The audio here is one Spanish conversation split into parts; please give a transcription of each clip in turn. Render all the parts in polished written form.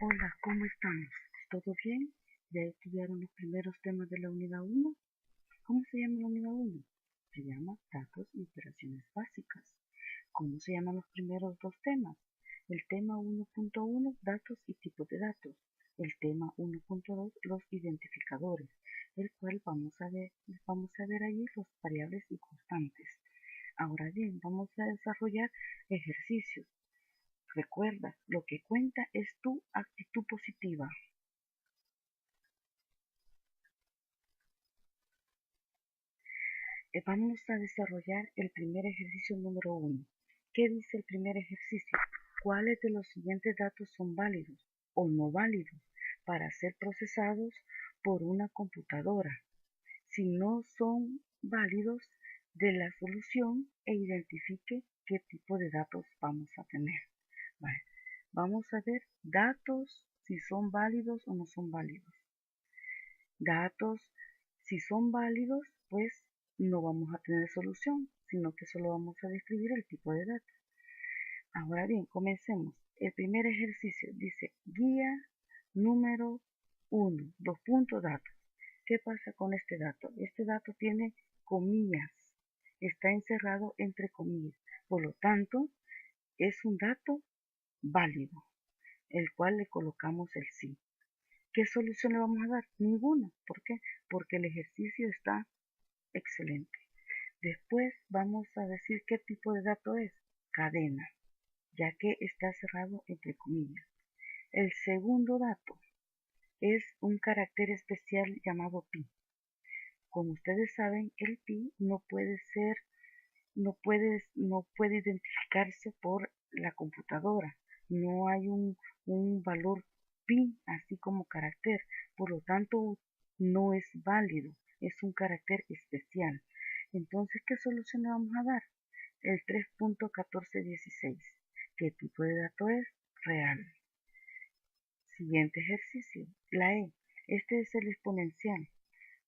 Hola, ¿cómo estamos? ¿Todo bien? ¿Ya estudiaron los primeros temas de la unidad 1? ¿Cómo se llama la unidad 1? Se llama Datos y Operaciones Básicas. ¿Cómo se llaman los primeros dos temas? El tema 1.1, datos y tipos de datos. El tema 1.2, los identificadores, el cual vamos a ver allí los variables y constantes. Ahora bien, vamos a desarrollar ejercicios. Recuerda, lo que cuenta es tu actitud positiva. Vamos a desarrollar el primer ejercicio número 1. ¿Qué dice el primer ejercicio? ¿Cuáles de los siguientes datos son válidos o no válidos para ser procesados por una computadora? Si no son válidos, de la solución e identifique qué tipo de datos vamos a tener. Vale. Vamos a ver datos, si son válidos o no son válidos. Datos, si son válidos, pues no vamos a tener solución, sino que solo vamos a describir el tipo de datos. Ahora bien, comencemos. El primer ejercicio dice guía número 1, dos puntos datos. ¿Qué pasa con este dato? Este dato tiene comillas, está encerrado entre comillas, por lo tanto es un dato válido, el cual le colocamos el sí. ¿Qué solución le vamos a dar? Ninguna. ¿Por qué? Porque el ejercicio está excelente. Después vamos a decir qué tipo de dato es. Cadena, ya que está cerrado entre comillas. El segundo dato es un carácter especial llamado pi. Como ustedes saben, el pi no puede identificarse por la computadora. No hay un valor pi así como carácter, por lo tanto no es válido, es un carácter especial. Entonces, ¿qué solución le vamos a dar? El 3.1416. ¿Qué tipo de dato es? Real. Siguiente ejercicio, la E. Este es el exponencial,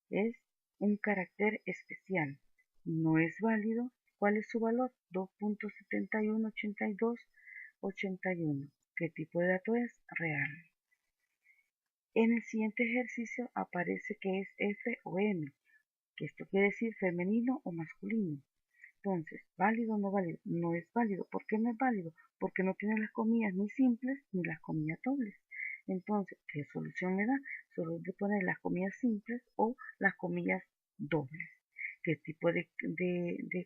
es un carácter especial. No es válido. ¿Cuál es su valor? 2.718281. ¿Qué tipo de dato es? Real. En el siguiente ejercicio aparece que es F o M, que esto quiere decir femenino o masculino. Entonces, ¿válido o no válido? No es válido. ¿Por qué no es válido? Porque no tiene las comillas ni simples ni las comillas dobles. Entonces, ¿qué solución le da? Solo de poner las comillas simples o las comillas dobles. ¿Qué tipo de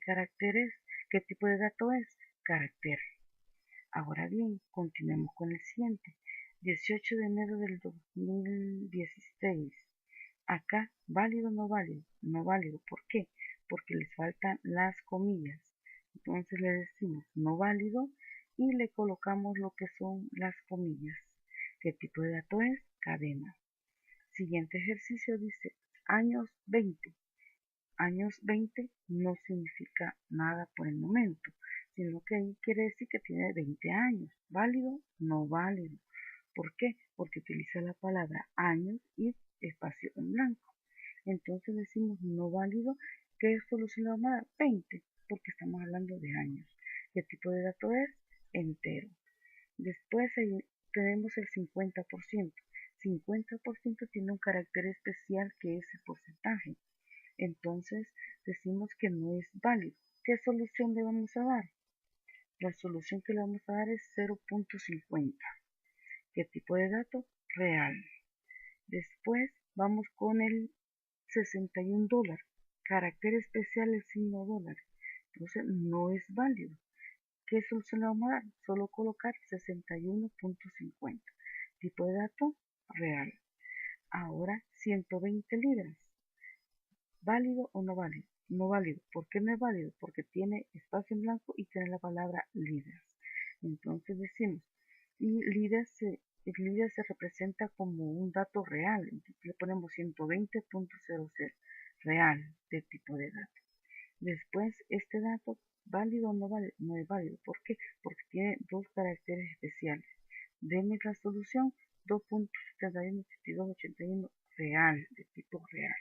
carácter es? ¿Qué tipo de dato es? Carácter. Ahora bien, continuemos con el siguiente. 18 de enero del 2016. Acá, ¿válido o no válido? No válido. ¿Por qué? Porque les faltan las comillas. Entonces le decimos no válido y le colocamos lo que son las comillas. ¿Qué tipo de dato es? Cadena. Siguiente ejercicio dice años 20. Años 20 no significa nada por el momento, sino que ahí quiere decir que tiene 20 años. ¿Válido? No válido. ¿Por qué? Porque utiliza la palabra años y espacio en blanco. Entonces decimos no válido. ¿Qué solución le vamos a dar? 20, porque estamos hablando de años. ¿Qué tipo de dato es? Entero. Después ahí tenemos el 50%. 50% tiene un carácter especial que es el porcentaje. Entonces decimos que no es válido. ¿Qué solución le vamos a dar? La solución que le vamos a dar es 0.50. ¿Qué tipo de dato? Real. Después vamos con el 61 dólares. Carácter especial el signo dólar. Entonces no es válido. ¿Qué solución le vamos a dar? Solo colocar 61.50. Tipo de dato real. Ahora 120 libras. ¿Válido o no válido? No válido. ¿Por qué no es válido? Porque tiene espacio en blanco y tiene la palabra libras. Entonces decimos, y libras se representa como un dato real. Entonces le ponemos 120.00 real de tipo de dato. Después, este dato, ¿válido o no válido? No es válido. ¿Por qué? Porque tiene dos caracteres especiales. Deme la solución 2.718281 real, de tipo real.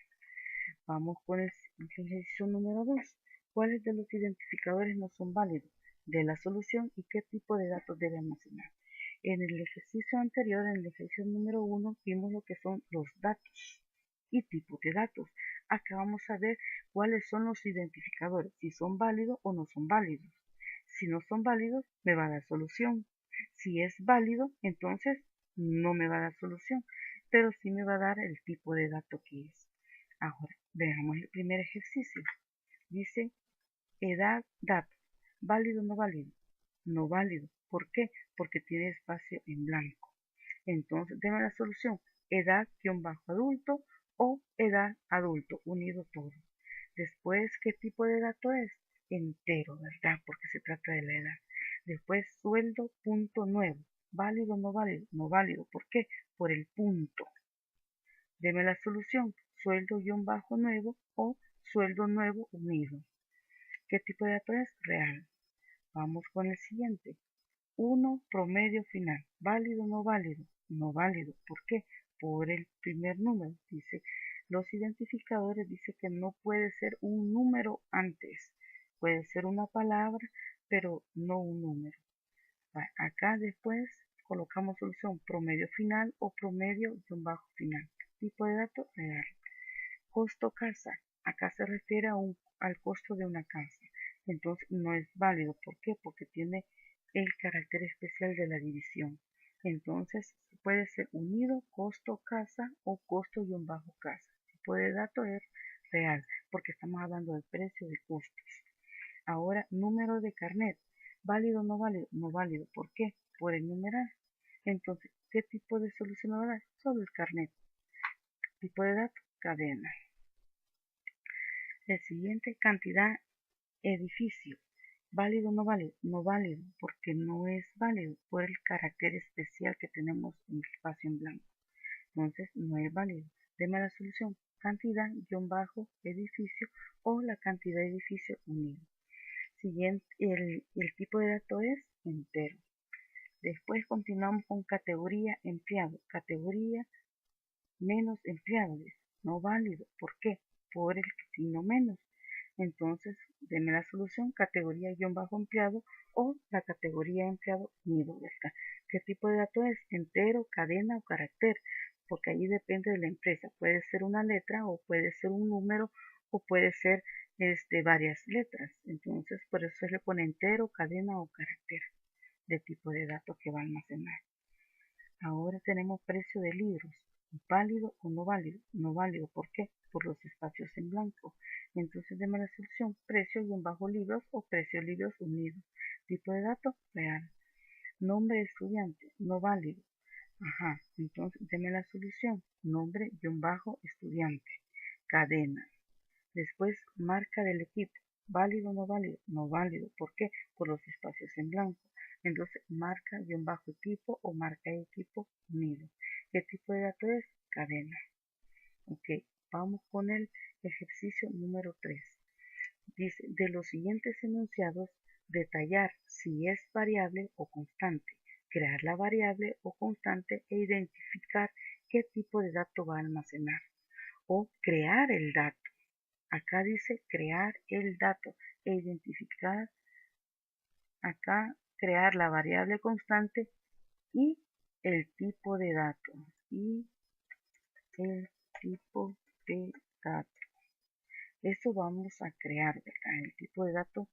Vamos con el ejercicio número 2. ¿Cuáles de los identificadores no son válidos de la solución y qué tipo de datos debe almacenar? En el ejercicio anterior, en el ejercicio número 1, vimos lo que son los datos y tipos de datos. Acá vamos a ver cuáles son los identificadores, si son válidos o no son válidos. Si no son válidos, me va a dar solución. Si es válido, entonces no me va a dar solución, pero sí me va a dar el tipo de dato que es. Ahora, veamos el primer ejercicio. Dice edad, dato. ¿Válido o no válido? No válido. ¿Por qué? Porque tiene espacio en blanco. Entonces, deme la solución. Edad-adulto o edad adulto, unido todo. Después, ¿qué tipo de dato es? Entero, ¿verdad? Porque se trata de la edad. Después, sueldo, punto nuevo. ¿Válido o no válido? No válido. ¿Por qué? Por el punto. Deme la solución. Sueldo-nuevo o sueldo nuevo unido. ¿Qué tipo de dato es? Real. Vamos con el siguiente. 1, promedio final. ¿Válido o no válido? No válido. ¿Por qué? Por el primer número. Dice, los identificadores dice que no puede ser un número antes. Puede ser una palabra, pero no un número. Acá después colocamos solución promedio final o promedio-final. Tipo de dato real. Costo casa. Acá se refiere al costo de una casa. Entonces no es válido. ¿Por qué? Porque tiene el carácter especial de la división. Entonces puede ser unido, costo casa o costo-casa. El tipo de dato es real porque estamos hablando del precio de costos. Ahora, número de carnet. ¿Válido o no válido? No válido. ¿Por qué? Por el numeral. Entonces, ¿qué tipo de solución va a dar? Solo el carnet. Tipo de dato, cadena. El siguiente, cantidad, edificio. ¿Válido o no válido? No válido, porque no es válido por el carácter especial que tenemos en el espacio en blanco. Entonces, no es válido. Deme la solución. Cantidad-edificio o la cantidad de edificio unido. Siguiente, el tipo de dato es entero. Después continuamos con categoría empleado. Categoría menos empleados. No válido. ¿Por qué? Por el signo menos. Entonces, deme la solución, categoría-empleado o la categoría empleado unido, ¿verdad? ¿Qué tipo de dato es? Entero, cadena o carácter, porque ahí depende de la empresa. Puede ser una letra o puede ser un número o puede ser varias letras. Entonces, por eso se le pone entero, cadena o carácter de tipo de dato que va a almacenar. Ahora tenemos precio de libros. ¿Válido o no válido? No válido. ¿Por qué? Por los espacios en blanco. Entonces deme la solución. Precio-libros o precio libros unidos. Tipo de dato real. Nombre de estudiante. No válido. Ajá. Entonces deme la solución. Nombre-estudiante. Cadena. Después marca del equipo. ¿Válido o no válido? No válido. ¿Por qué? Por los espacios en blanco. Entonces, marca-equipo o marca equipo unido. ¿Qué tipo de dato es? Cadena. Ok, vamos con el ejercicio número 3. Dice, de los siguientes enunciados, detallar si es variable o constante, crear la variable o constante e identificar qué tipo de dato va a almacenar. O crear el dato. Acá dice crear el dato e identificar acá crear la variable constante y el tipo de dato y el tipo de dato. Eso vamos a crear, ¿verdad? El tipo de dato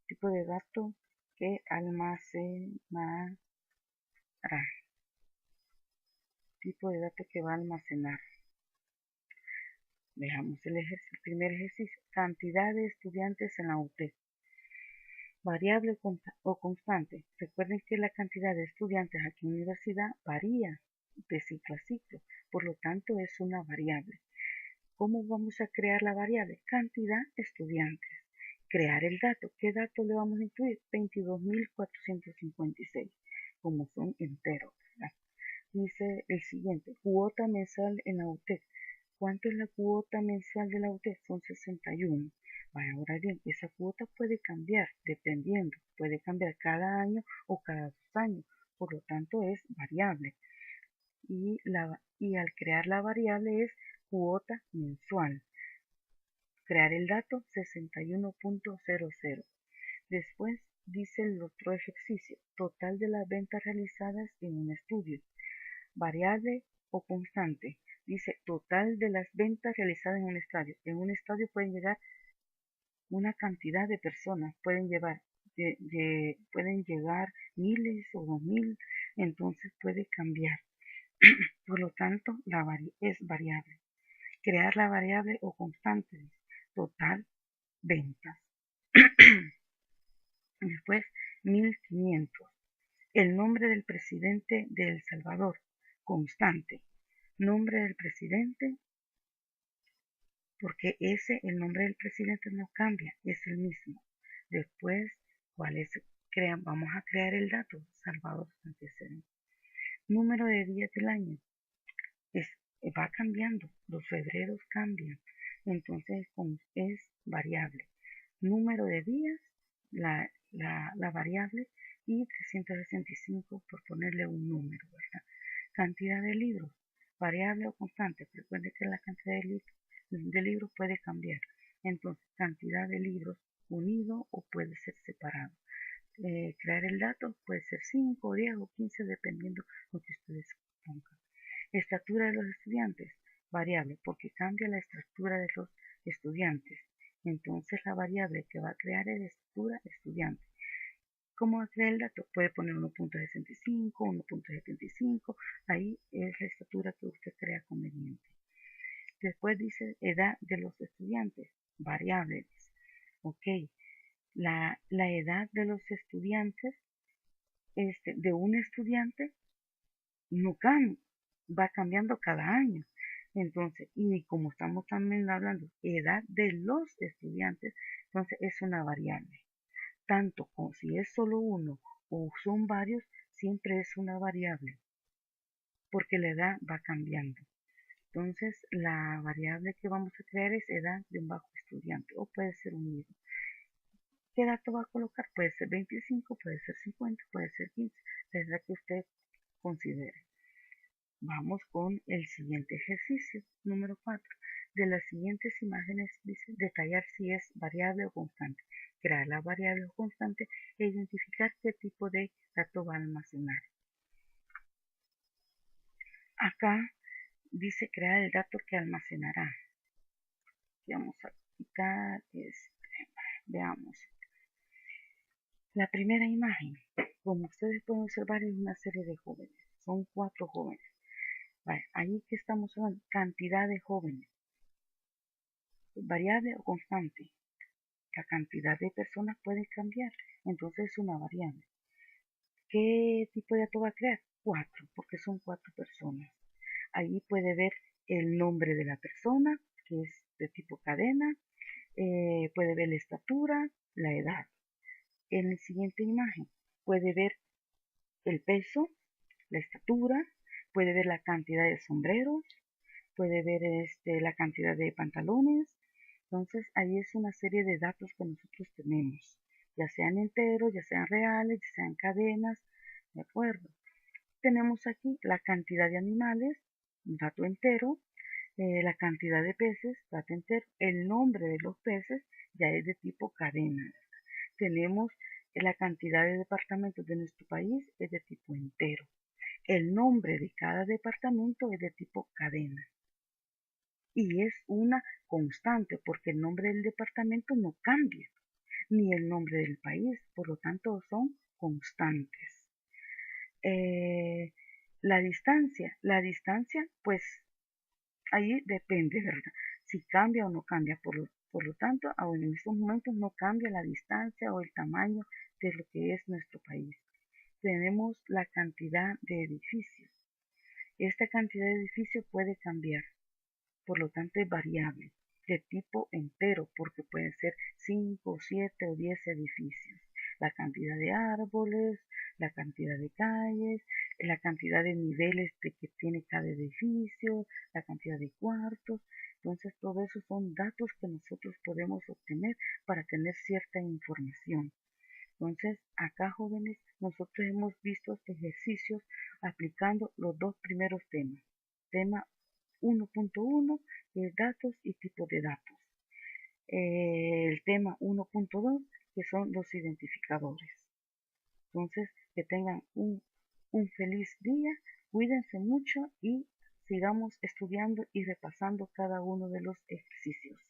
tipo de dato que almacenará, tipo de dato que va a almacenar. Veamos el primer ejercicio, cantidad de estudiantes en la UTEC. Variable o constante. Recuerden que la cantidad de estudiantes aquí en la universidad varía de ciclo a ciclo, por lo tanto es una variable. ¿Cómo vamos a crear la variable? Cantidad de estudiantes. Crear el dato. ¿Qué dato le vamos a incluir? 22.456, como son enteros, ¿verdad? Dice el siguiente, cuota mensual en la UTEC. ¿Cuánto es la cuota mensual de la UTEC? Son 61. Vaya, ahora bien, esa cuota puede cambiar dependiendo, puede cambiar cada año o cada 2 años, por lo tanto es variable. Y al crear la variable es cuota mensual. Crear el dato 61.00. Después dice el otro ejercicio, total de las ventas realizadas en un estudio, variable o constante. Dice total de las ventas realizadas en un estadio. En un estadio pueden llegar una cantidad de personas, pueden llegar miles o 2000, entonces puede cambiar. Por lo tanto, es variable. Crear la variable o constante, total ventas. Después, 1500. El nombre del presidente de El Salvador, constante. Nombre del presidente, porque el nombre del presidente no cambia, es el mismo. Después, vamos a crear el dato, Salvador antecedente. Número de días del año, va cambiando, los febreros cambian, entonces es variable. Número de días, la variable, y 365 por ponerle un número, ¿verdad? Cantidad de libros, variable o constante. Recuerde que la cantidad de libros puede cambiar. Entonces, cantidad de libros unido o puede ser separado. Crear el dato puede ser 5, 10 o 15 dependiendo de lo que ustedes pongan. Estatura de los estudiantes, variable, porque cambia la estructura de los estudiantes. Entonces la variable que va a crear es estatura estudiante. ¿Cómo va a crear el dato? Puede poner 1.65, 1.75, ahí es la estatura que usted crea conveniente. Después dice edad de los estudiantes, variables. Ok, la edad de los estudiantes, de un estudiante, no cambia, va cambiando cada año. Entonces, y como estamos también hablando edad de los estudiantes, entonces es una variable. Tanto como si es solo uno o son varios, siempre es una variable, porque la edad va cambiando. Entonces, la variable que vamos a crear es edad de un bajo estudiante, o puede ser un mismo. ¿Qué dato va a colocar? Puede ser 25, puede ser 50, puede ser 15, la edad que usted considere. Vamos con el siguiente ejercicio, número 4. De las siguientes imágenes dice detallar si es variable o constante. Crear la variable o constante e identificar qué tipo de dato va a almacenar. Acá dice crear el dato que almacenará. Vamos a quitar veamos. La primera imagen, como ustedes pueden observar, es una serie de jóvenes. Son 4 jóvenes. Vale, ahí que estamos hablando, cantidad de jóvenes. Variable o constante. La cantidad de personas puede cambiar, entonces es una variable. ¿Qué tipo de dato va a crear? 4, porque son 4 personas. Ahí puede ver el nombre de la persona, que es de tipo cadena, puede ver la estatura, la edad. En la siguiente imagen puede ver el peso, la estatura, puede ver la cantidad de sombreros, puede ver la cantidad de pantalones. Entonces ahí es una serie de datos que nosotros tenemos, ya sean enteros, ya sean reales, ya sean cadenas, ¿de acuerdo? Tenemos aquí la cantidad de animales, un dato entero, la cantidad de peces, dato entero, el nombre de los peces ya es de tipo cadena. Tenemos la cantidad de departamentos de nuestro país, es de tipo entero. El nombre de cada departamento es de tipo cadena. Y es una constante porque el nombre del departamento no cambia, ni el nombre del país, por lo tanto son constantes. La distancia, pues ahí depende, ¿verdad? Si cambia o no cambia, por lo tanto, aún en estos momentos no cambia la distancia o el tamaño de lo que es nuestro país. Tenemos la cantidad de edificios. Esta cantidad de edificios puede cambiar, por lo tanto es variable, de tipo entero, porque pueden ser 5, 7 o 10 edificios. La cantidad de árboles, la cantidad de calles, la cantidad de niveles que tiene cada edificio, la cantidad de cuartos. Entonces, todo eso son datos que nosotros podemos obtener para tener cierta información. Entonces, acá, jóvenes, nosotros hemos visto ejercicios aplicando los dos primeros temas. Tema 1.1 es datos y tipos de datos. El tema 1.2 que son los identificadores. Entonces, que tengan un feliz día, cuídense mucho y sigamos estudiando y repasando cada uno de los ejercicios.